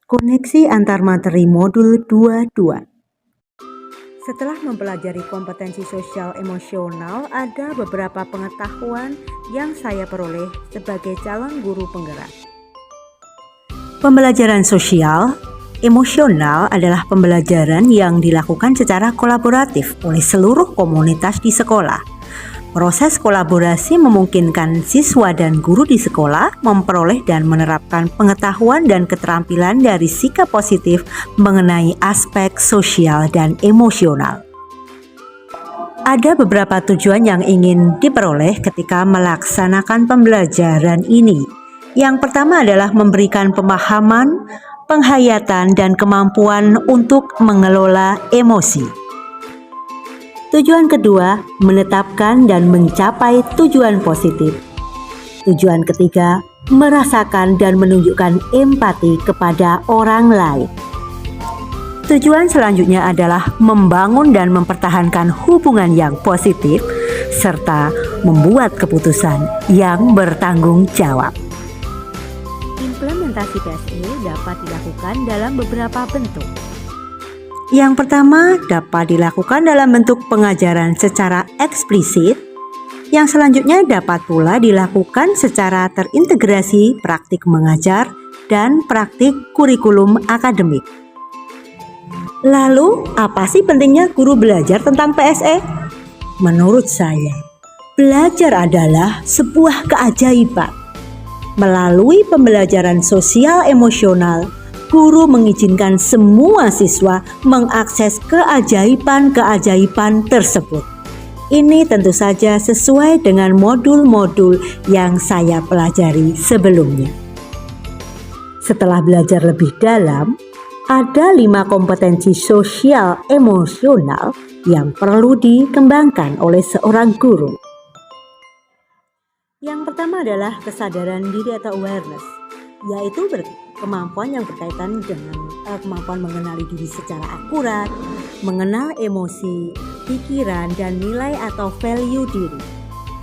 Koneksi antar materi modul 22. Setelah mempelajari kompetensi sosial emosional, ada beberapa pengetahuan yang saya peroleh sebagai calon guru penggerak. Pembelajaran sosial emosional adalah pembelajaran yang dilakukan secara kolaboratif oleh seluruh komunitas di sekolah. Proses kolaborasi memungkinkan siswa dan guru di sekolah memperoleh dan menerapkan pengetahuan dan keterampilan dari sikap positif mengenai aspek sosial dan emosional. Ada beberapa tujuan yang ingin diperoleh ketika melaksanakan pembelajaran ini. Yang pertama adalah memberikan pemahaman, penghayatan, dan kemampuan untuk mengelola emosi. Tujuan kedua, menetapkan dan mencapai tujuan positif. Tujuan ketiga, merasakan dan menunjukkan empati kepada orang lain. Tujuan selanjutnya adalah membangun dan mempertahankan hubungan yang positif, serta membuat keputusan yang bertanggung jawab. Implementasi PSE dapat dilakukan dalam beberapa bentuk. Yang pertama dapat dilakukan dalam bentuk pengajaran secara eksplisit. Yang selanjutnya dapat pula dilakukan secara terintegrasi praktik mengajar dan praktik kurikulum akademik. Lalu, apa sih pentingnya guru belajar tentang PSE? Menurut saya, belajar adalah sebuah keajaiban. Melalui pembelajaran sosial emosional, guru mengizinkan semua siswa mengakses keajaiban-keajaiban tersebut. Ini tentu saja sesuai dengan modul-modul yang saya pelajari sebelumnya. Setelah belajar lebih dalam, ada 5 kompetensi sosial emosional yang perlu dikembangkan oleh seorang guru. Yang pertama adalah kesadaran diri atau awareness, yaitu kemampuan yang berkaitan dengan kemampuan mengenali diri secara akurat, mengenal emosi, pikiran, dan nilai atau value diri.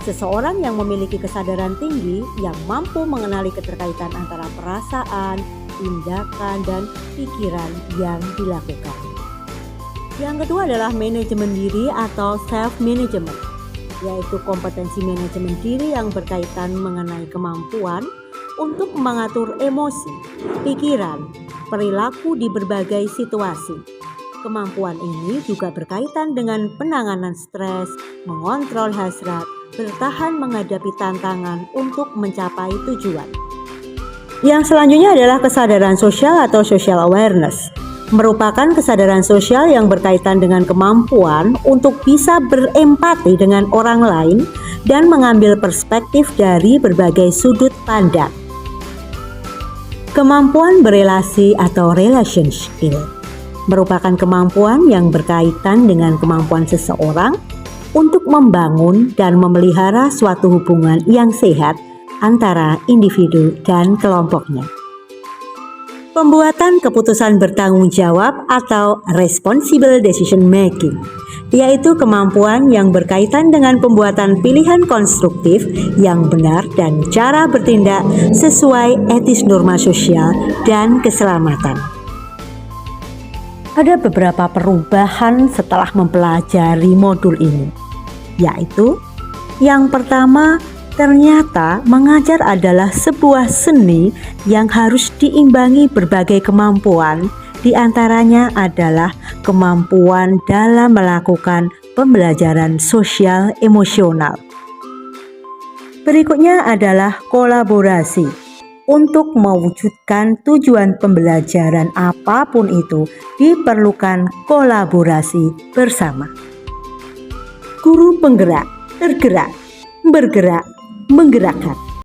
Seseorang yang memiliki kesadaran tinggi yang mampu mengenali keterkaitan antara perasaan, tindakan, dan pikiran yang dilakukan. Yang kedua adalah manajemen diri atau self-management, yaitu kompetensi manajemen diri yang berkaitan mengenai kemampuan untuk mengatur emosi, pikiran, perilaku di berbagai situasi. Kemampuan ini juga berkaitan dengan penanganan stres, mengontrol hasrat, bertahan menghadapi tantangan untuk mencapai tujuan. Yang selanjutnya adalah kesadaran sosial atau social awareness, merupakan kesadaran sosial yang berkaitan dengan kemampuan untuk bisa berempati dengan orang lain dan mengambil perspektif dari berbagai sudut pandang. Kemampuan berelasi atau relation skill merupakan kemampuan yang berkaitan dengan kemampuan seseorang untuk membangun dan memelihara suatu hubungan yang sehat antara individu dan kelompoknya. Pembuatan keputusan bertanggung jawab atau responsible decision making, yaitu kemampuan yang berkaitan dengan pembuatan pilihan konstruktif yang benar dan cara bertindak sesuai etis norma sosial dan keselamatan. Ada beberapa perubahan setelah mempelajari modul ini, yaitu yang pertama, ternyata mengajar adalah sebuah seni yang harus diimbangi berbagai kemampuan. Di antaranya adalah kemampuan dalam melakukan pembelajaran sosial emosional. Berikutnya adalah kolaborasi. Untuk mewujudkan tujuan pembelajaran apapun itu, diperlukan kolaborasi bersama. Guru penggerak, tergerak, bergerak, menggerakkan.